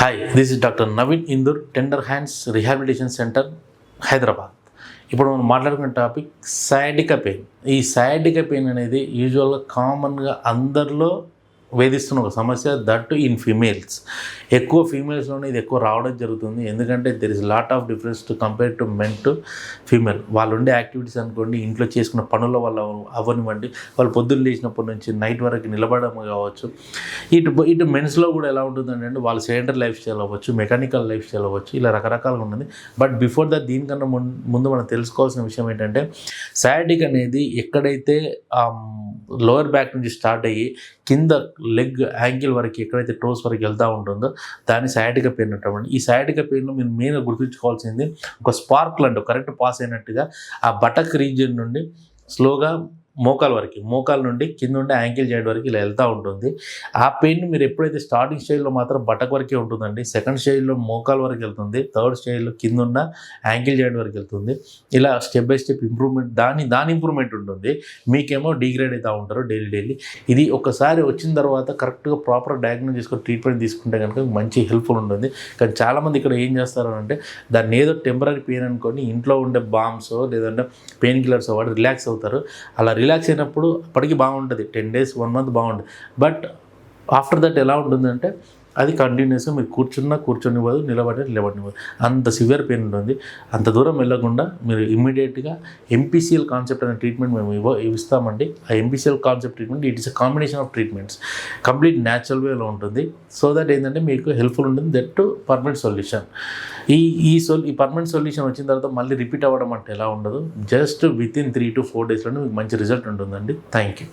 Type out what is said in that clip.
Hi, this is doctor Naveen Indur, tender hands rehabilitation centre, Hyderabad. ఇప్పుడు మనం మాట్లాడుకున్న టాపిక్ సయాటికా పెయిన్. ఈ సయాటికా పెయిన్ అనేది యూజువల్గా కామన్గా అందరిలో వేధిస్తున్న ఒక సమస్య, దట్ ఇన్ ఫీమేల్స్. ఎక్కువ ఫీమేల్స్లోనే ఇది ఎక్కువ రావడం జరుగుతుంది. ఎందుకంటే there is lot of difference to compare to men to female. వాళ్ళు ఉండే యాక్టివిటీస్ అనుకోండి, ఇంట్లో చేసుకున్న పనుల వల్ల అవ్వనివ్వండి, వాళ్ళు పొద్దున్న లేచినప్పటి నుంచి నైట్ వరకు నిలబడడం కావచ్చు. ఇటు మెన్స్లో కూడా ఎలా ఉంటుందంటే వాళ్ళు సెడెంటరీ లైఫ్ స్టైల్ అవ్వచ్చు, మెకానికల్ లైఫ్ స్టైల్ అవ్వచ్చు, ఇలా రకరకాలుగా ఉంటుంది. బట్ బిఫోర్ దట్ దీనికన్నా ముందు మనం తెలుసుకోవాల్సిన విషయం ఏంటంటే, సయాటిక్ అనేది ఎక్కడైతే లోయర్ బ్యాక్ నుంచి స్టార్ట్ అయ్యి కింద లెగ్ యాంకిల్ వరకు ఎక్కడైతే టోస్ వరకు వెళ్తూ ఉంటుందో దాన్ని సయాటికా పెయిన్ అంటామండి. ఈ సయాటికా పెయిన్లో మీరు మెయిన్గా గుర్తుంచుకోవాల్సింది, ఒక స్పార్క్ లాంటి కరెక్ట్ పాస్ అయినట్టుగా ఆ బటక్ రీజియన్ నుండి స్లోగా మోకాల నుండి కింద ఉండే యాంకిల్ జాయింట్ వరకు ఇలా వెళ్తూ ఉంటుంది. ఆ పెయిన్ మీరు ఎప్పుడైతే స్టార్టింగ్ స్టేజ్లో మాత్రం బటక్ వరకే ఉంటుందండి, సెకండ్ స్టేజ్లో మోకాల వరకు వెళ్తుంది, థర్డ్ స్టేజ్లో కింద ఉన్న యాంకిల్ జాయింట్ వరకు వెళ్తుంది. ఇలా స్టెప్ బై స్టెప్ ఇంప్రూవ్మెంట్ దాని ఇంప్రూవ్మెంట్ ఉంటుంది. మీకేమో డిగ్రేడ్ అవుతూ ఉంటారు డైలీ. ఇది ఒకసారి వచ్చిన తర్వాత కరెక్ట్గా ప్రాపర్ డయాగ్నోస్ చేసుకొని ట్రీట్మెంట్ తీసుకుంటే కనుక మంచి హెల్ప్ఫుల్ ఉంటుంది. కానీ చాలామంది ఇక్కడ ఏం చేస్తారు అంటే, దాన్ని ఏదో టెంపరీ పెయిన్ అనుకొని ఇంట్లో ఉండే బామ్స్ లేదంటే పెయిన్ కిల్లర్స్ వాడి రిలాక్స్ అవుతారు. అలా రిలాక్స్ అయినప్పుడు అప్పటికి బాగుంటుంది, 10 days 1 month బాగుంటుంది. బట్ ఆఫ్టర్ దట్ ఎలా ఉంటుందంటే, అది కంటిన్యూస్గా మీరు కూర్చొనివ్వదు, నిలబడినివ్వదు, అంత సివియర్ పెయిన్ ఉంటుంది. అంత దూరం వెళ్ళకుండా మీరు ఇమ్మీడియట్గా ఎంపీసీఎల్ కాన్సెప్ట్ అనే ట్రీట్మెంట్ మేము ఇస్తామండి. ఆ MPCL concept treatment, it is a combination of treatments, complete natural వేలో ఉంటుంది. సో దట్ ఏంటంటే మీకు హెల్ప్ఫుల్ ఉంటుంది, దట్ టు పర్మనెంట్ సొల్యూషన్. ఈ పర్మనెంట్ సొల్యూషన్ వచ్చిన తర్వాత మళ్ళీ రిపీట్ అవ్వడం అంటే ఎలా ఉండదు. జస్ట్ విత్ ఇన్ 3 to 4 daysలోనే మీకు మంచి రిజల్ట్ ఉంటుందండి. Thank you.